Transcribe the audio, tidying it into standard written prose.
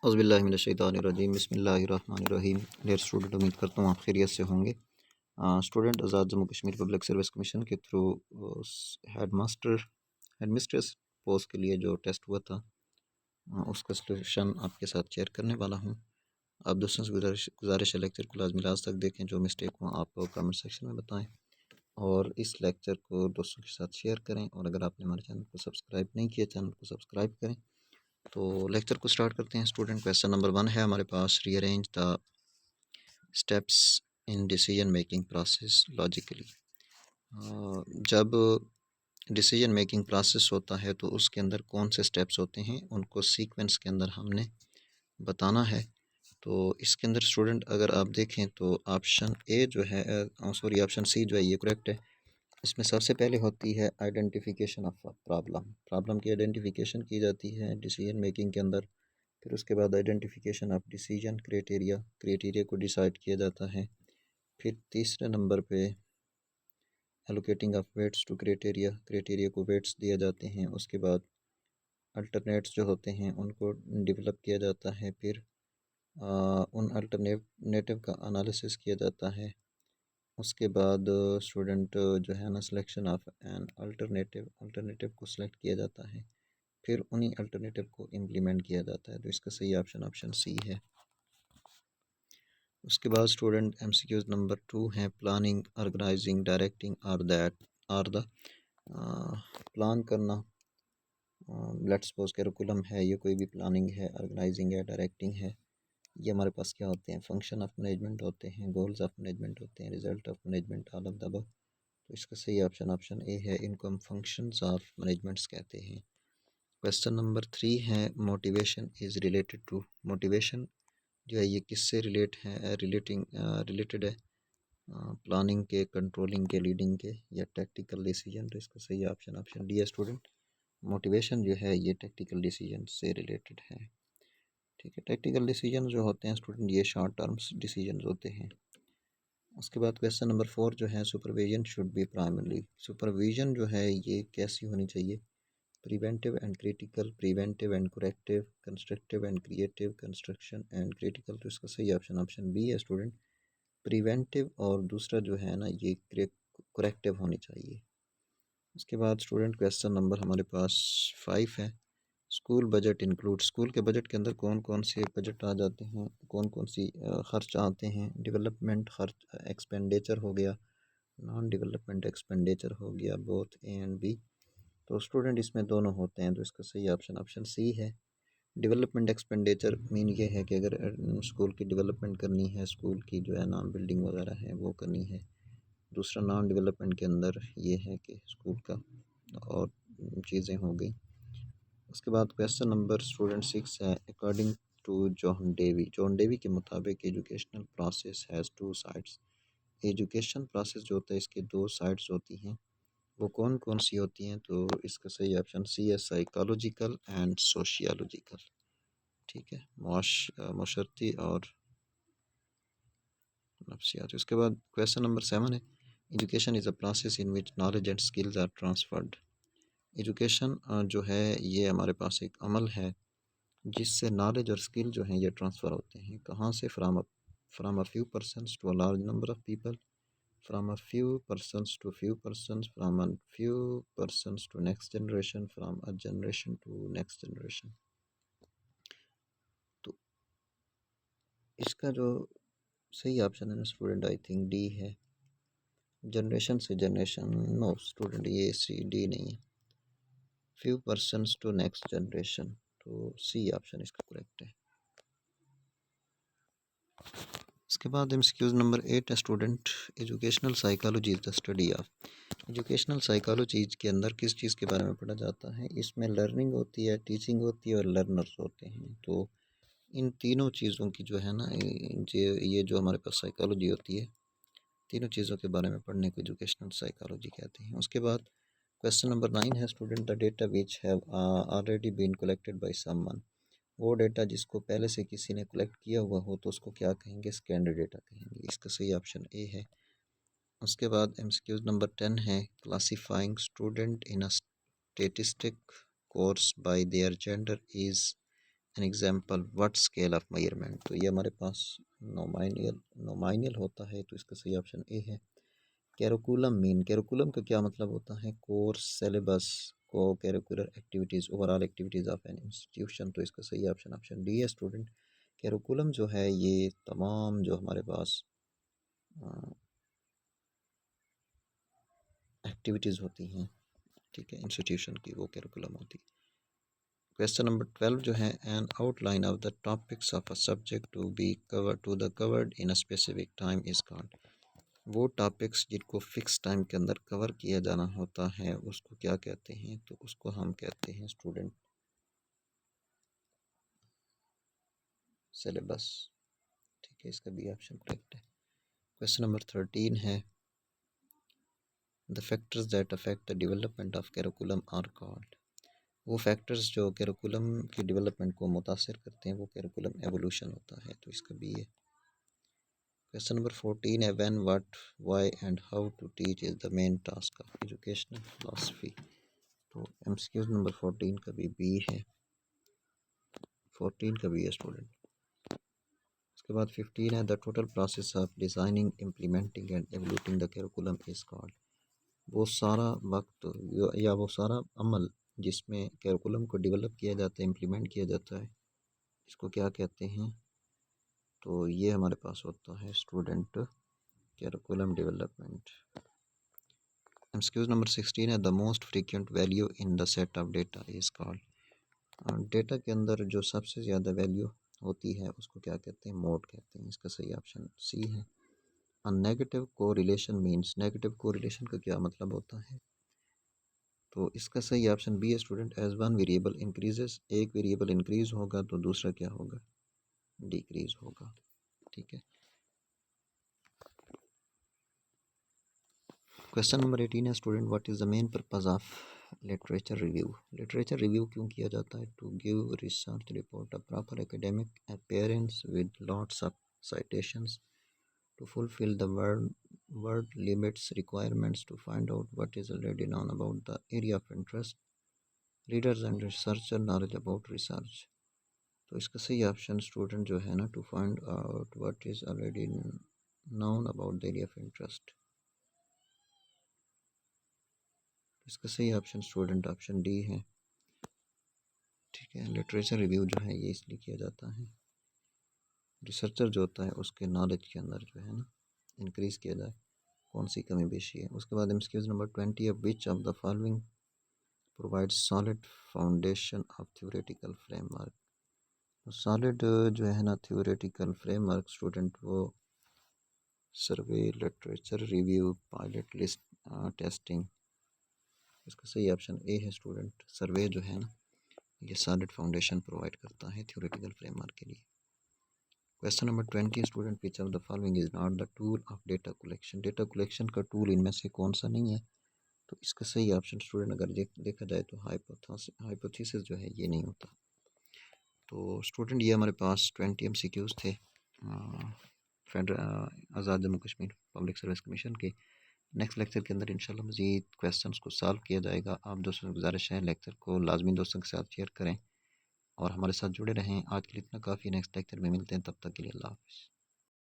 औज़ुबिल्लाहि बिस्मिल्लाहिर्रहमानिर्रहीम। Dear student, उम्मीद करता हूँ आप खैरियत से होंगे। Student, Azad Jammu Kashmir public service commission के थ्रू हेड मिस्ट्रेस पोस्ट के लिए जो टेस्ट हुआ था उसका सलूशन आपके साथ शेयर करने वाला हूँ। आप दोस्तों से गुजारिश है लेक्चर को लाजमी लास्ट तक देखें। जो मिस्टेक हो आप कमेंट सेक्शन में बताएं और इस लेक्चर को दोस्तों के साथ शेयर करें। और अगर आपने हमारे चैनल को सब्सक्राइब नहीं किया, चैनल को सब्सक्राइब करें। तो लेक्चर को स्टार्ट करते हैं स्टूडेंट। क्वेश्चन नंबर 1 है हमारे पास, rearrange the steps in decision making process logically. जब डिसीजन मेकिंग प्रोसेस होता है तो उसके अंदर कौन से स्टेप्स होते हैं, उनको सीक्वेंस के अंदर हमने बताना है। तो इसके अंदर स्टूडेंट अगर आप देखें तो ऑप्शन ए जो है, ऑप्शन सी जो है ये करेक्ट है। इसमें सबसे पहले होती है आइडेंटिफिकेशन ऑफ प्रॉब्लम की आइडेंटिफिकेशन की जाती है डिसीजन मेकिंग के अंदर। फिर उसके बाद आइडेंटिफिकेशन ऑफ डिसीजन क्राइटेरिया को डिसाइड किया जाता है। फिर तीसरे नंबर पे allocating of weights to criteria को वेट्स दिए जाते हैं। उसके बाद अल्टरनेट्स जो होते हैं उनको डेवलप किया जाता है। फिर उन अल्टरनेटिव का एनालिसिस किया जाता है। उसके बाद स्टूडेंट जो है ना, सिलेक्शन ऑफ एन अल्टरनेटिव को सिलेक्ट किया जाता है। फिर उन्हीं अल्टरनेटिव को इम्प्लीमेंट किया जाता है। तो इसका सही ऑप्शन ऑप्शन सी है। उसके बाद स्टूडेंट एमसीक्यूज नंबर 2 है, planning, organising, directing are the plan करना। लेट्स सपोज करिकुलम है, ये कोई भी प्लानिंग है, ऑर्गेनाइजिंग है, डायरेक्टिंग है। ये हमारे पास क्या होते हैं? फंक्शन ऑफ मैनेजमेंट होते हैं, गोल्स ऑफ मैनेजमेंट होते हैं, result of management, all of the above. तो इसका सही ऑप्शन ऑप्शन ए है। इनको हम फंक्शंस ऑफ मैनेजमेंट्स कहते हैं। क्वेश्चन नंबर 3 है, motivation is related to. Motivation जो है ये किससे रिलेटेड है? प्लानिंग के, कंट्रोलिंग के, लीडिंग के, या टैक्टिकल डिसीजन। तो इसका सही ऑप्शन ऑप्शन डी है स्टूडेंट। मोटिवेशन जो है ये टैक्टिकल डिसीजन से रिलेटेड है। ठीक है, टैक्टिकल डिसीजन जो होते हैं स्टूडेंट ये शॉर्ट टर्म्स डिसीजन होते हैं। उसके बाद क्वेश्चन नंबर 4 जो है, supervision should be primary. Supervision जो है ये कैसी होनी चाहिए? Preventive and critical, preventive and corrective, constructive and creative, construction and critical. तो इसका सही ऑप्शन ऑप्शन बी है स्टूडेंट, प्रिवेंटिव। और दूसरा जो है ना ये करेक्टिव होनी चाहिए। उसके बाद स्टूडेंट क्वेश्चन नंबर हमारे पास 5 है, स्कूल बजट इंक्लूड। स्कूल के बजट के अंदर कौन कौन से बजट आ जाते हैं, कौन कौन सी खर्च आते हैं? डेवलपमेंट खर्च एक्सपेंडिचर हो गया, नॉन डेवलपमेंट एक्सपेंडिचर हो गया, बोथ ए एंड बी। तो स्टूडेंट इसमें दोनों होते हैं। तो इसका सही ऑप्शन ऑप्शन सी है। डेवलपमेंट एक्सपेंडिचर मीन ये है कि अगर स्कूल की डेवलपमेंट करनी है, स्कूल की जो है ना बिल्डिंग वगैरह है वो करनी है। दूसरा नॉन डेवलपमेंट के अंदर ये है कि स्कूल का और चीज़ें हो गई। उसके बाद क्वेश्चन नंबर स्टूडेंट 6 है, अकॉर्डिंग टू जॉन डेवी के मुताबिक educational process has two sides. Education process जो होता है इसके दो साइड्स होती हैं, वो कौन कौन सी होती हैं? तो इसका सही ऑप्शन सी है, साइकोलॉजिकल एंड सोशियोलॉजिकल। ठीक है, माशरती और नफ्सियाती। उसके बाद क्वेश्चन नंबर 7 है, education is a process in which knowledge and skills are transferred. Education जो है ये हमारे पास एक अमल है जिससे नॉलेज और स्किल जो हैं ये ट्रांसफ़र होते हैं। कहाँ से? From a few persons to a large number of people, from a few persons to few persons, from a few persons to next generation, from a generation to next generation. तो इसका जो सही option है ना student, I think D है, generation से जनरेशन। No student, ये सी डी नहीं है, few persons to next generation. तो सी ऑप्शन इसका करेक्ट है। इसके बाद एमसीक्यूज नंबर 8 है student, educational psychology is the study of. Educational psychology के अंदर किस चीज़ के बारे में पढ़ा जाता है? इसमें लर्निंग होती है, टीचिंग होती है और लर्नर्स होते हैं। तो इन तीनों चीज़ों की जो है ना ये जो हमारे पास साइकोलॉजी होती है, तीनों चीज़ों के बारे में पढ़ने को एजुकेशनल साइकोलॉजी कहते हैं। उसके बाद क्वेश्चन नंबर 9 है student, the data which have already been collected by someone. वो डेटा जिसको पहले से किसी ने कलेक्ट किया हुआ हो तो उसको क्या कहेंगे? स्कैन्ड डेटा कहेंगे। इसका सही ऑप्शन ए है। उसके बाद एमसीक्यूज नंबर 10 है, classifying student in a statistic course buy their gender is an example what scale of measurement, तो ये हमारे पास नोमाइनियल होता है, तो इसका सही ऑप्शन ए है। कैरिकुलम मीन, कैरिकुलम का क्या मतलब होता है? कोर्स, सिलेबस, को curricular activities, overall activities of an institution, तो इसका सही ऑप्शन ऑप्शन डी है स्टूडेंट। कैरिकुलम जो है ये तमाम जो हमारे पास एक्टिविटीज़ होती हैं, ठीक है, इंस्टीट्यूशन की, वो कैरिकुलम होती है। क्वेश्चन नंबर 12 जो है, an outline of the topics of a subject to be cover to the covered in a specific time is called, वो टॉपिक्स जिनको फिक्स टाइम के अंदर कवर किया जाना होता है उसको क्या कहते हैं? तो उसको हम कहते हैं स्टूडेंट सिलेबस, ठीक है, इसका बी ऑप्शन करेक्ट है। क्वेश्चन नंबर 13 है, the factors that affect the development of curriculum are called, वो फैक्टर्स जो कैरिकुलम की डेवलपमेंट को मुतासर करते हैं वो कैरिकुलम एवोल्यूशन होता है, तो इसका बी है। क्वेश्चन नंबर 14 है, when, what, why and how to teach is the main task of educational philosophy, तो एमसीक्यूज नंबर 14 का भी बी है, 14 का भी है स्टूडेंट। उसके बाद 15 है, the total process of designing, implementing and evaluating the curriculum is called, वो सारा वक्त या वो सारा अमल जिसमें कैरिकुलम को डेवलप किया जाता है, इम्प्लीमेंट किया जाता है, इसको क्या कहते हैं? तो ये हमारे पास होता है student curriculum development. Excuse number 16 है, the most frequent value in the set of data is called, data के अंदर जो सबसे ज़्यादा वैल्यू होती है उसको क्या कहते हैं? मोड कहते हैं, इसका सही ऑप्शन सी है। A negative correlation means, negative correlation का क्या मतलब होता है? तो इसका सही ऑप्शन बी है student, as one variable increases, एक वेरिएबल इंक्रीज होगा तो दूसरा क्या होगा? डिक्रीज होगा, ठीक है। क्वेश्चन नंबर 18 है, student what is the main purpose of literature review, literature review क्यों किया जाता है? To give research report a proper academic appearance with lots of citations, to fulfil the word limits requirements, to find out what is already known about the area of interest readers and researcher knowledge about research, तो इसका सही option student जो है ना, to find out what is already known about the area of interest, इसका सही option student option D है, ठीक है। लिटरेचर रिव्यू जो है ये इसलिए किया जाता है, रिसर्चर जो होता है उसके नॉलेज के अंदर जो है ना इंक्रीज़ किया जाए, कौन सी कमी बेशी है। उसके बाद एमसीक्यूज नंबर 20 है, which of the following provide solid foundation of theoretical framework, solid जो है ना थ्योरेटिकल फ्रेमवर्क स्टूडेंट, वो survey, literature review, pilot list, testing, इसका सही ऑप्शन ए है स्टूडेंट, सर्वे जो है ना ये सॉलिड फाउंडेशन प्रोवाइड करता है थ्योरेटिकल फ्रेमवर्क के लिए। Question number 20 student, which of the following is not the tool of data collection, data collection का टूल इनमें से कौन सा नहीं है? तो इसका सही ऑप्शन स्टूडेंट अगर देखा जाए तो हाइपोथेसिस जो है ये नहीं होता। तो स्टूडेंट ये हमारे पास 20 MCQs थे federal Azad Jammu Kashmir public service commission के। नेक्स्ट लेक्चर के अंदर इंशाल्लाह मज़ीद क्वेश्चंस को सॉल्व किया जाएगा। आप दोस्तों से गुजारिश है लेक्चर को लाजमी दोस्तों के साथ शेयर करें और हमारे साथ जुड़े रहें। आज के लिए इतना काफ़ी, नेक्स्ट लेक्चर में मिलते हैं, तब तक के लिए अल्लाह हाफ़िज़।